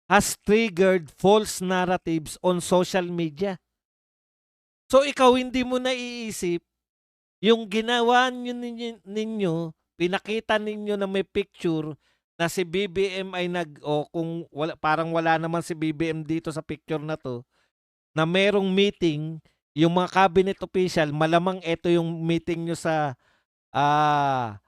has triggered false narratives on social media. So ikaw hindi mo naiisip yung ginawa ninyo, pinakita ninyo na may picture na si BBM ay o kung wala, parang wala naman si BBM dito sa picture na 'to, na merong meeting, yung mga cabinet official, malamang ito yung meeting niyo ah,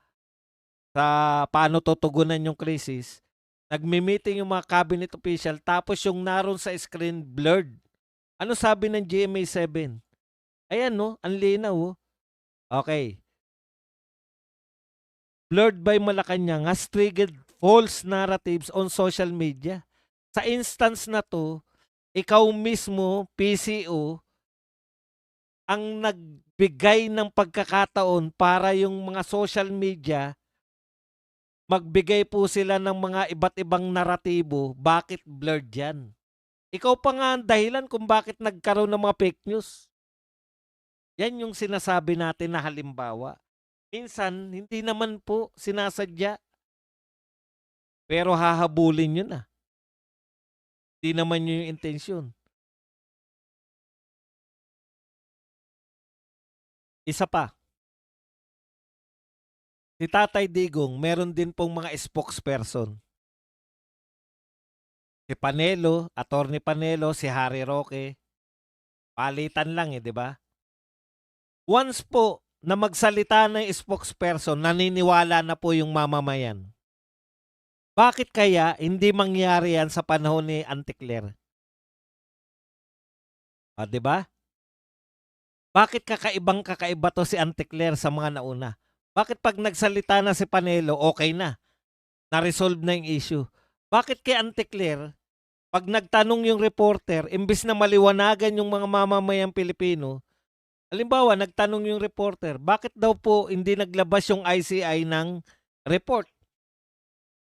sa paano tutugunan yung krisis. Nagme-meeting yung mga cabinet official tapos yung naroon sa screen blurred. Ano sabi ng GMA7? Ayan 'no, ang linaw oh. Okay. Blurred by Malacanang has triggered false narratives on social media. Sa instance na 'to, ikaw mismo, PCO, ang nagbigay ng pagkakataon para yung mga social media, magbigay po sila ng mga iba't ibang naratibo, bakit blurred yan. Ikaw pa nga ang dahilan kung bakit nagkaroon ng mga fake news. Yan yung sinasabi natin na halimbawa. Minsan, hindi naman po sinasadya, pero hahabulin yun ah. Hindi naman yun yung intensyon. Isa pa, si Tatay Digong, meron din pong mga spokesperson. Si Panelo, Attorney Panelo, si Harry Roque, palitan lang di ba? Once po na magsalita ng spokesperson, naniniwala na po yung mamamayan. Bakit kaya hindi mangyari yan sa panahon ni Auntie Claire? Di ba? Bakit kakaiba to si Auntie Claire sa mga nauna? Bakit pag nagsalita na si Panelo, okay na? Na-resolve na yung issue. Bakit kay Auntie Claire, pag nagtanong yung reporter, imbis na maliwanagan yung mga mamamayang Pilipino, halimbawa, nagtanong yung reporter, bakit daw po hindi naglabas yung ICI ng report?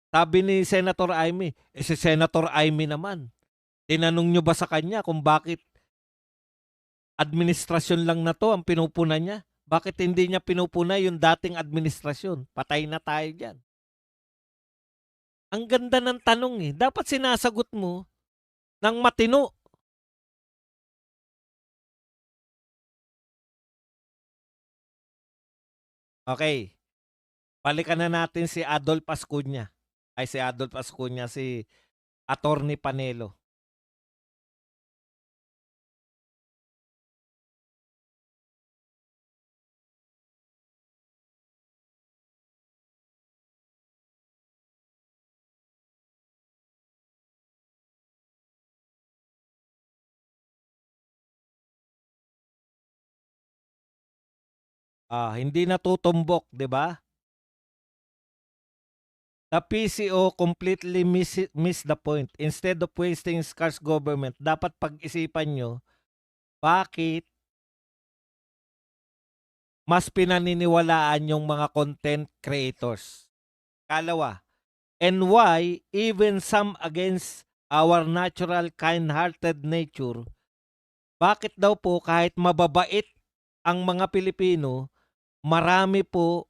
Sabi ni Senator Amy, si Senator Amy naman, tinanong nyo ba sa kanya kung bakit administrasyon lang na to ang pinupuna niya? Bakit hindi niya pinupuna yung dating administrasyon? Patay na tayo dyan. Ang ganda ng tanong eh. Dapat sinasagot mo ng matino. Okay. Balikan na natin si Adolf Ascuña. Si Adolf Ascuña, si Attorney Panelo. Hindi natutumbok, di ba? The PCO completely miss the point. Instead of wasting scarce government, dapat pag-isipan nyo, bakit mas pinaniniwalaan yung mga content creators? Kalawa, and why even some against our natural kind-hearted nature, bakit daw po kahit mababait ang mga Pilipino, marami po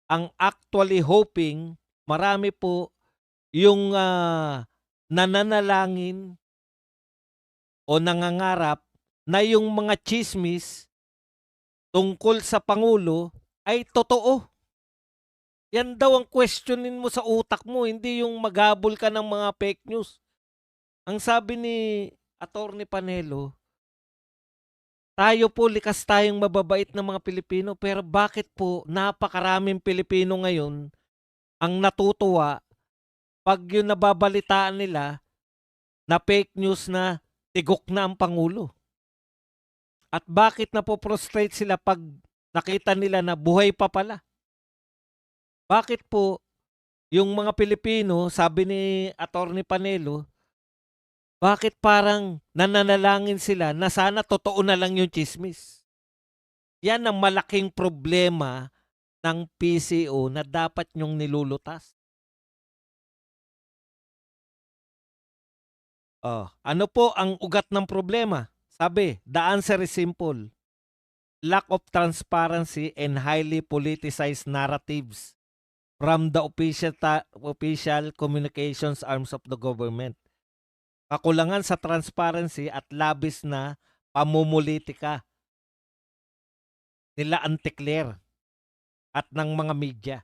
ang actually hoping, marami po yung nananalangin o nangangarap na yung mga chismis tungkol sa Pangulo ay totoo. Yan daw ang questionin mo sa utak mo, hindi yung maghabol ka ng mga fake news. Ang sabi ni Attorney Panelo, tayo po likas tayong mababait na mga Pilipino, pero bakit po napakaraming Pilipino ngayon ang natutuwa pag yung nababalitaan nila na fake news na tigok na ang Pangulo? At bakit napoprostrate sila pag nakita nila na buhay pa pala? Bakit po yung mga Pilipino, sabi ni Attorney Panelo, bakit parang nananalangin sila na sana totoo na lang yung chismis? Yan ang malaking problema ng PCO na dapat nyong nilulutas. Ano po ang ugat ng problema? Sabi, the answer is simple. Lack of transparency and highly politicized narratives from the official communications arms of the government. kakulangan sa transparency at labis na pamumulitika nila Anticlear at ng mga media.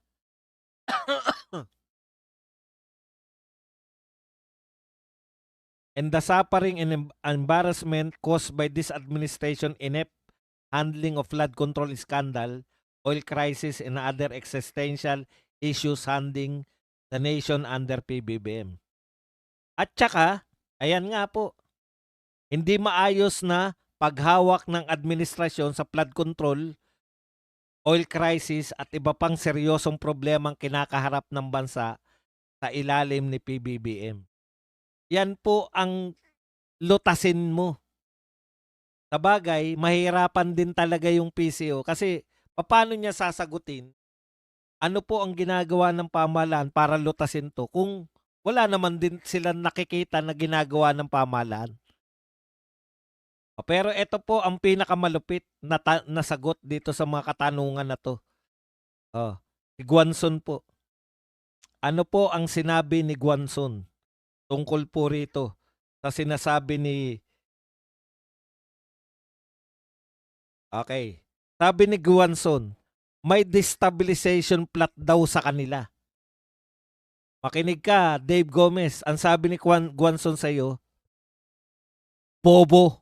And the suffering and embarrassment caused by this administration inept handling of flood control scandal, oil crisis, and other existential issues handling the nation under PBBM. At saka, ayan nga po, hindi maayos na paghawak ng administrasyon sa flood control, oil crisis at iba pang seryosong problemang kinakaharap ng bansa sa ilalim ni PBBM. Yan po ang lutasin mo. Sabagay, mahirapan din talaga yung PCO kasi paano niya sasagutin ano po ang ginagawa ng pamahalaan para lutasin to kung wala naman din silang nakikita na ginagawa ng pamahalaan. Pero ito po ang pinakamalupit na sagot dito sa mga katanungan na to. Si Guanzon po. Ano po ang sinabi ni Guanzon tungkol po rito sa sinasabi ni... Okay. Sabi ni Guanzon, may destabilization plot daw sa kanila. Makinig ka, Dave Gomez. Ang sabi ni Guanzon sa'yo, bobo.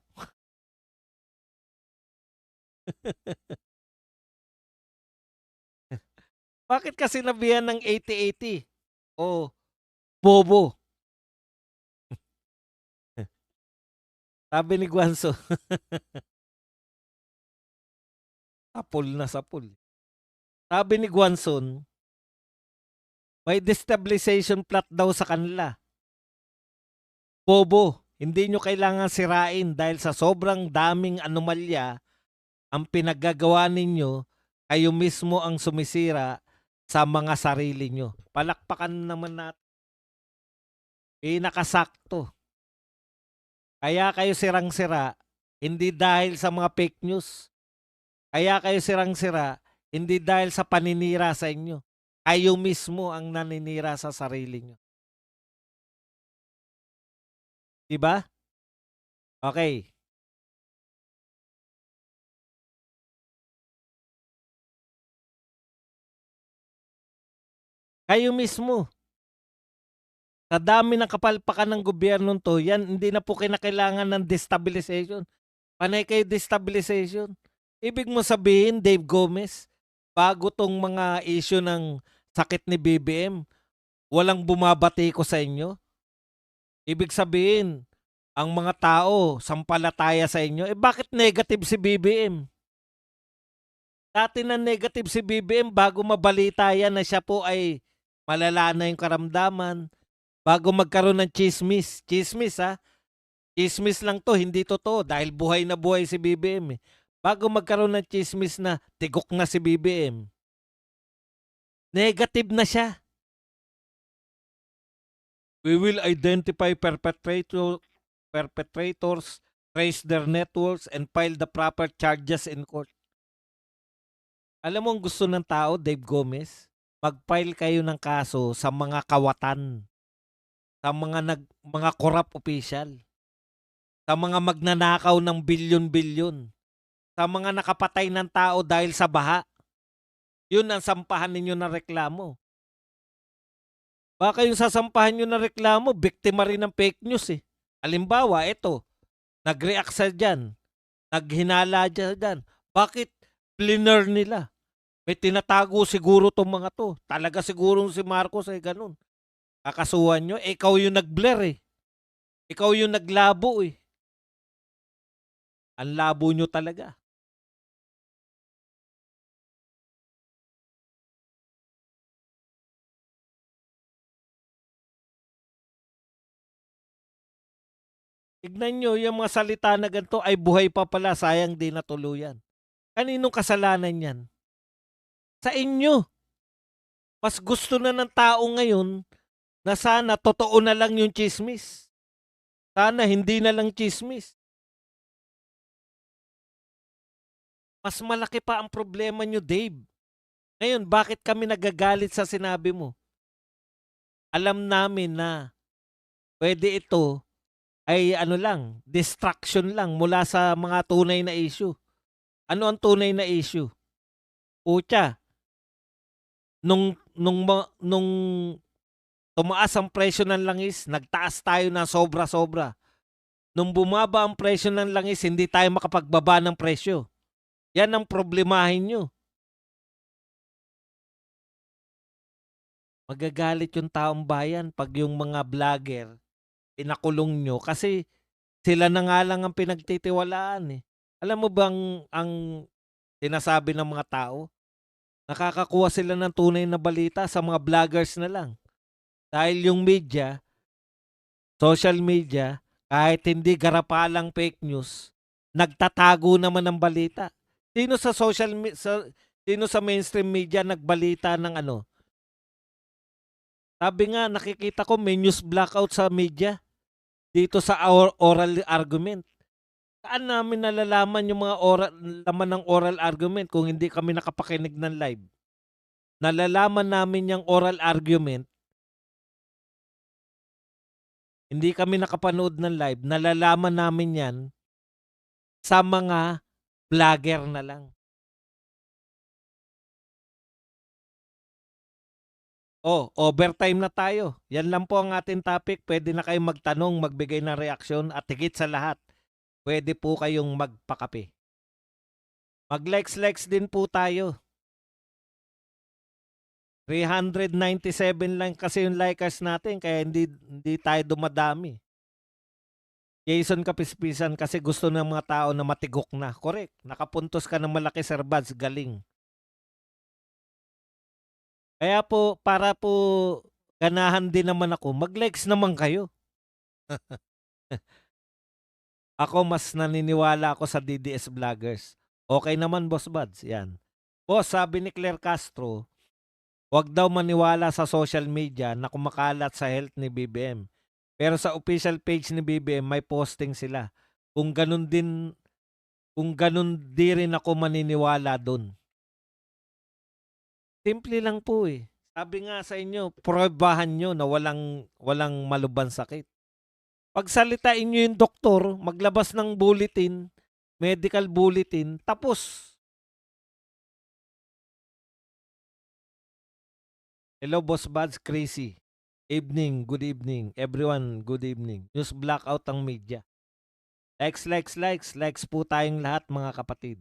Bakit kasi sinabihan ng 80-80? Oh, bobo. Sabi ni Guanzon. Sapul na sapul. Sabi ni Guanzon, may destabilization plot daw sa kanila. Bobo, hindi nyo kailangan sirain dahil sa sobrang daming anomalya ang pinaggagawa ninyo, kayo mismo ang sumisira sa mga sarili nyo. Palakpakan naman natin. Pinakasakto. Kaya kayo sirang-sira, hindi dahil sa mga fake news. Kaya kayo sirang-sira, hindi dahil sa paninira sa inyo. Kayo mismo ang naninira sa sarili nyo. Diba? Okay. Kayo mismo. Sa dami ng kapalpakan ng gobyernong to, yan hindi na po kinakailangan ng destabilization. Panay kayo destabilization. Ibig mo sabihin, Dave Gomez, bago tong mga issue ng sakit ni BBM, walang bumabati ko sa inyo? Ibig sabihin, ang mga tao, sampalataya sa inyo, bakit negative si BBM? Dati na negative si BBM bago mabalita yan na siya po ay malala na yung karamdaman, bago magkaroon ng chismis. Chismis ha? Chismis lang to, hindi totoo dahil buhay na buhay si BBM. Bago magkaroon ng chismis na tigok na si BBM, negative na siya. We will identify perpetrators, trace their networks, and file the proper charges in court. Alam mo ang gusto ng tao, Dave Gomez? Mag-file kayo ng kaso sa mga kawatan, sa mga corrupt official, sa mga magnanakaw ng bilyon-bilyon, sa mga nakapatay ng tao dahil sa baha. Yun ang sampahan ninyo na reklamo. Baka yung sasampahan nyo na reklamo, biktima rin ng fake news eh. Halimbawa, ito, nag-react sa dyan, naghinala dyan. Bakit plinner nila? May tinatago siguro tong mga to. Talaga siguro si Marcos ay ganun. Kakasuhan nyo, ikaw yung nag-blur eh. Ikaw yung naglabo eh. Ang labo nyo talaga. Tignan nyo, yung mga salita na ganito ay buhay pa pala, sayang di natuluyan. Kaninong kasalanan yan? Sa inyo. Mas gusto na ng tao ngayon na sana totoo na lang yung chismis. Sana hindi na lang chismis. Mas malaki pa ang problema nyo, Dave. Ngayon, bakit kami nagagalit sa sinabi mo? Alam namin na pwede ito ay ano lang, distraction lang mula sa mga tunay na issue. Ano ang tunay na issue? Putya, nung tumaas ang presyo ng langis, nagtaas tayo ng sobra-sobra. Nung bumaba ang presyo ng langis, hindi tayo makapagbaba ng presyo. Yan ang problemahin nyo. Magagalit yung taong bayan pag yung mga vlogger pinakulong nyo kasi sila na nga lang ang pinagtitiwalaan eh. Alam mo bang ang sinasabi ng mga tao? Nakakakuha sila ng tunay na balita sa mga vloggers na lang. Dahil yung media, social media, kahit hindi garapalang fake news, nagtatago naman ng balita. Sino sa sino sa mainstream media nagbalita ng ano? Sabi nga nakikita ko may news blackout sa media dito sa oral argument. Saan namin nalalaman yung mga laman ng oral argument kung hindi kami nakapakinig ng live? Nalalaman namin yung oral argument, hindi kami nakapanood ng live, nalalaman namin yan sa mga vlogger na lang. Oh, overtime na tayo. Yan lang po ang ating topic. Pwede na kayong magtanong, magbigay ng reaksyon at higit sa lahat, pwede po kayong magpakape. Mag-likes din po tayo. 397 lang kasi yung likers natin kaya hindi tayo dumadami. Jason Kapispisan kasi gusto ng mga tao na matigok na. Correct. Nakapuntos ka ng malaki, Sir Bads. Galing. Kaya po, para po ganahan din naman ako, mag-likes naman kayo. Ako mas naniniwala ako sa DDS vloggers. Okay naman, Boss Bads. Yan. Boss, sabi ni Claire Castro, huwag daw maniwala sa social media na kumakalat sa health ni BBM. Pero sa official page ni BBM, may posting sila. Kung ganun di rin ako maniniwala doon. Simple lang po eh. Sabi nga sa inyo, probahan nyo na walang malubang sakit. Pagsalitain nyo yung doktor, maglabas ng bulletin, medical bulletin, tapos. Hello, Boss Buds, crazy. Evening, good evening. Everyone, good evening. News blackout ang media. Likes po tayong lahat mga kapatid.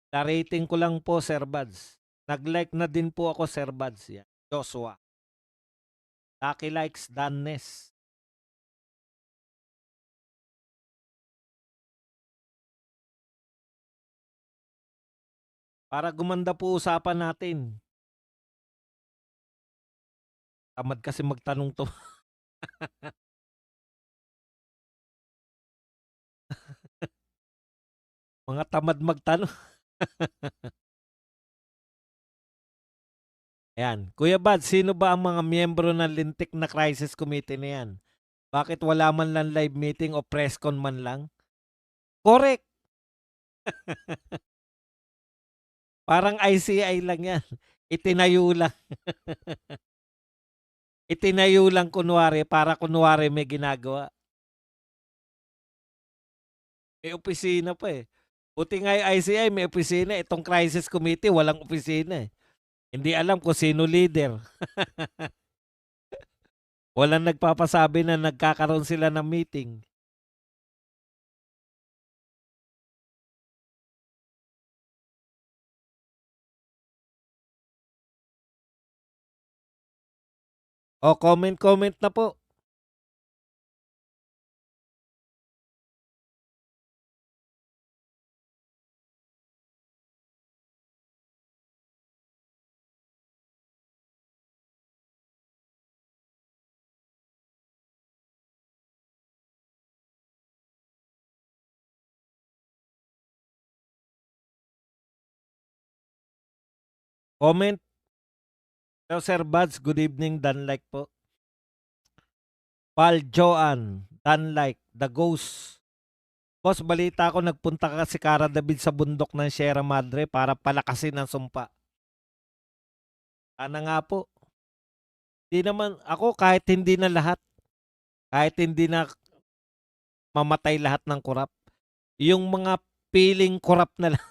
Na-rating ko lang po, Sir Buds. Nag-like na din po ako, Sir Buds. Yan. Joshua. Lucky likes, Dannes. Para gumanda po usapan natin. Tamad kasi magtanong to. Mga tamad magtanong. Ayan. Kuya Bad, sino ba ang mga miyembro ng lintik na crisis committee na yan? Bakit wala man lang live meeting o press con man lang? Correct. Parang ICI lang yan. Itinayo lang. Itinayo lang kunwari para kunwari may ginagawa. May opisina pa eh. Buti nga yung ICI may opisina. Itong crisis committee walang opisina eh. Hindi alam kung sino leader. Walang nagpapasabi na nagkakaroon sila ng meeting. O, comment na po. Comment. Hello, Sir Buds. Good evening. Danlike po. Pal Joan. Danlike. The Ghost. Boss, balita ko nagpunta ka si Cara David sa bundok ng Sierra Madre para palakasin ang sumpa. Sana nga po. Di naman, ako kahit hindi na lahat. Kahit hindi na mamatay lahat ng korap. Yung mga piling korap na lang.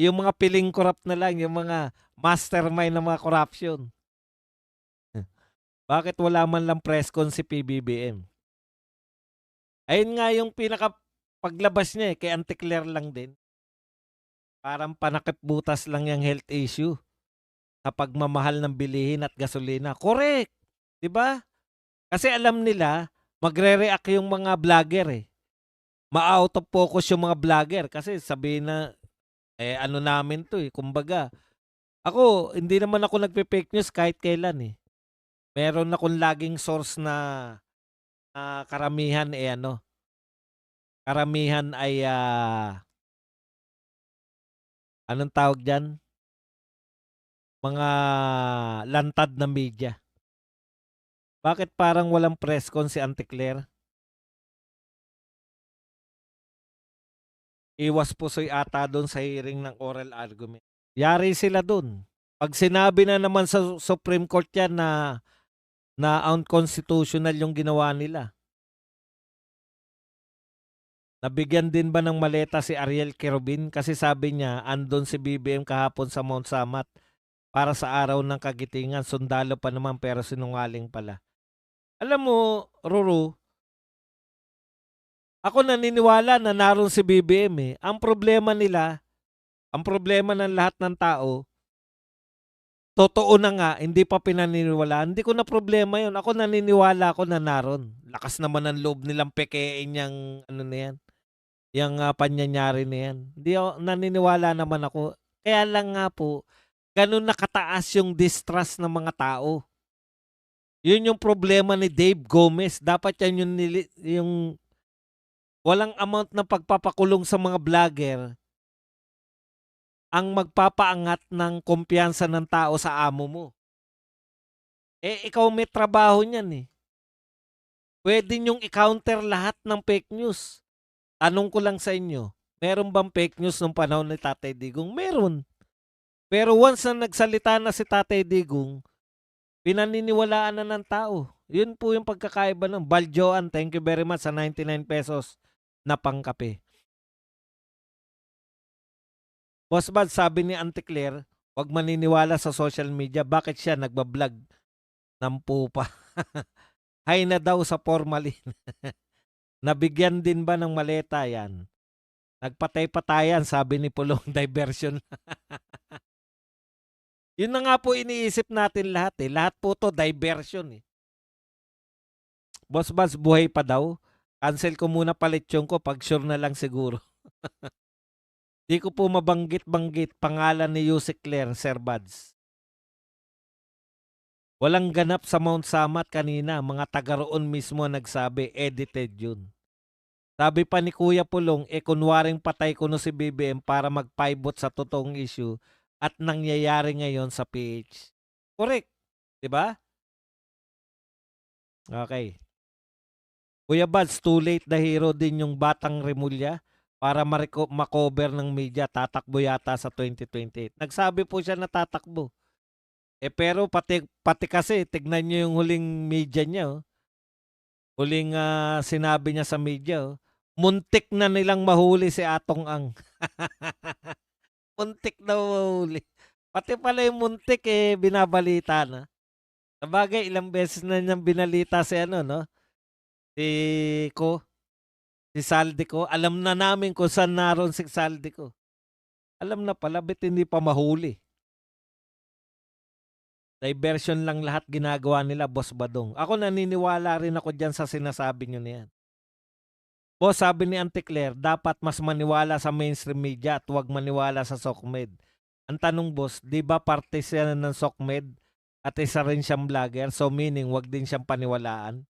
Yung mga piling korap na lang, yung mga mastermind ng mga corruption. Bakit wala man lang press con si PBBM? Ayun nga yung pinaka paglabas niya kay Auntie Claire lang din. Parang panakip butas lang yung health issue sa pagmamahal ng bilihin at gasolina. Correct, 'di ba? Kasi alam nila magre-react yung mga vlogger eh. Ma-out of focus yung mga vlogger kasi sabihin na ano namin 'to eh. Kumbaga, ako hindi naman ako nagpe-fake news kahit kailan eh. Meron akong laging source na karamihan ano, karamihan ay anong tawag diyan? Mga lantad na media. Bakit parang walang press con si Auntie Claire? Iwas pusoy ata do'n sa hearing ng oral argument. Yari sila do'n. 'Pag sinabi na naman sa Supreme Court 'yan na unconstitutional yung ginawa nila. Nabigyan din ba ng maleta si Ariel Querubin kasi sabi niya andun si BBM kahapon sa Mount Samat para sa araw ng kagitingan. Sundalo pa naman pero sinungaling pala. Alam mo, Ruru, ako naniniwala na naroon si BBM eh. Ang problema nila, ang problema ng lahat ng tao, totoo na nga, hindi pa pinaniniwalaan. Hindi ko na problema yun. Ako naniniwala ako na naroon. Lakas naman ang loob nilang pekein yung ano na yan. Yung panyanyari na yan. Hindi ako, naniniwala naman ako. Kaya lang nga po, ganun nakataas yung distrust ng mga tao. Yun yung problema ni Dave Gomez. Dapat yan yung walang amount na pagpapakulong sa mga vlogger ang magpapaangat ng kumpiyansa ng tao sa amo mo. Eh, ikaw may trabaho niyan eh. Pwede niyong i-counter lahat ng fake news. Tanong ko lang sa inyo, meron bang fake news nung panahon ni Tatay Digong? Meron. Pero once na nagsalita na si Tatay Digong, pinaniniwalaan na ng tao. Yun po yung pagkakaiba ng Baljoan. Thank you very much sa 99 pesos na pangkape. Boss Bad, sabi ni Auntie Claire, huwag maniniwala sa social media. Bakit siya nagbablog ng pupa? Hay na daw sa formalin. Nabigyan din ba ng maleta yan? Nagpatay-patayan, sabi ni Pulong, diversion. Yun na nga po iniisip natin lahat eh. Lahat po to diversion eh. Boss Baz, buhay pa daw? Cancel ko muna palitsyon ko pag sure na lang siguro. Di ko po mabanggit-banggit pangalan ni Yusek Claire, Sir Buds. Walang ganap sa Mount Samat kanina. Mga taga roon mismo nagsabi, edited yun. Sabi pa ni Kuya Pulong, kunwaring patay ko no si BBM para mag-pivot sa totoong issue at nangyayari ngayon sa PH. Correct. Diba? Okay. Kuya Buds, too late na hero din yung Batang Remulla para makover ng media. Tatakbo yata sa 2028. Nagsabi po siya na tatakbo. Pero pati kasi, tignan niyo yung huling media niya. Oh. Huling sinabi niya sa media. Oh. Muntik na nilang mahuli si Atong Ang. Muntik na mahuli. Pati pala yung muntik binabalita na. Sabagay, ilang beses na niyang binalita si no? Si Saldico. Alam na namin kung saan naroon si Saldico. Alam na pala, ba't hindi pa mahuli? Diversion lang lahat ginagawa nila, Boss Badong. Ako naniniwala rin ako dyan sa sinasabi nyo na yan. Boss, sabi ni Auntie Claire, dapat mas maniwala sa mainstream media at huwag maniwala sa SOCMED. Ang tanong, boss, di ba parte siya ng SOCMED at isa rin siyang vlogger? So meaning, huwag din siyang paniwalaan?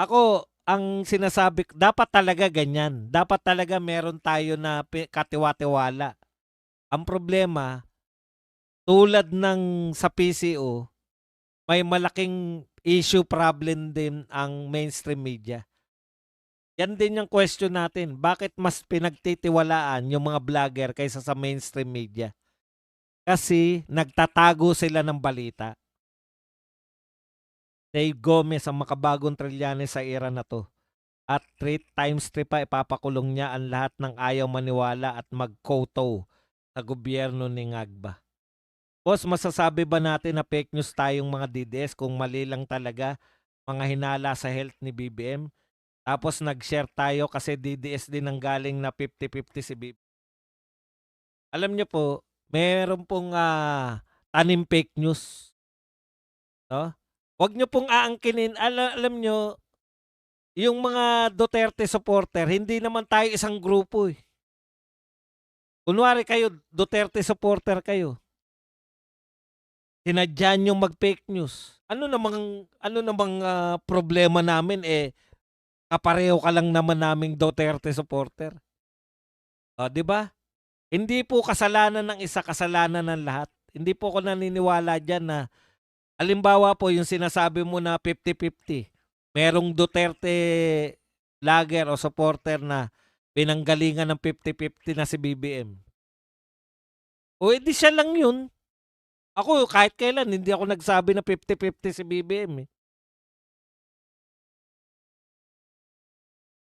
Ako, ang sinasabi, dapat talaga ganyan. Dapat talaga meron tayo na katiwa-tiwala. Ang problema, tulad ng sa PCO, may malaking issue problem din ang mainstream media. Yan din yung question natin. Bakit mas pinagtitiwalaan yung mga vlogger kaysa sa mainstream media? Kasi nagtatago sila ng balita. Dave Gomez ang makabagong Trillanes sa era na 'to. At 3 times 3 pa ipapakulong niya ang lahat ng ayaw maniwala at mag-kowtow sa gobyerno ni Ngagba. Boss, masasabi ba natin na fake news tayong mga DDS kung mali lang talaga mga hinala sa health ni BBM? Tapos nag-share tayo kasi DDS din ang galing na 50-50 si BBM. Alam niyo po, meron pong tanim fake news. No? Huwag niyo pong aangkinin. Alam niyo, yung mga Duterte supporter, hindi naman tayo isang grupo eh. Kunwari kayo, Duterte supporter kayo. Sinadya niyong mag-fake news. Ano namang problema namin eh, kapareho ka lang naman naming Duterte supporter. O, 'di ba? Hindi po kasalanan ng isa, kasalanan ng lahat. Hindi po ako naniniwala diyan na halimbawa po yung sinasabi mo na 50-50. Merong Duterte lager o supporter na pinanggalingan ng 50-50 na si BBM. O edi siya lang yun. Ako kahit kailan hindi ako nagsabi na 50-50 si BBM eh.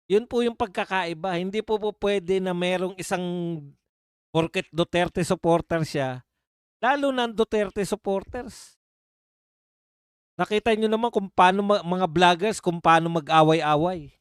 Yun po yung pagkakaiba. Hindi po pwede na merong isang porket Duterte supporter siya, lalo na ang Duterte supporters. Nakita nyo naman kung paano mga vloggers kung paano mag-away-away.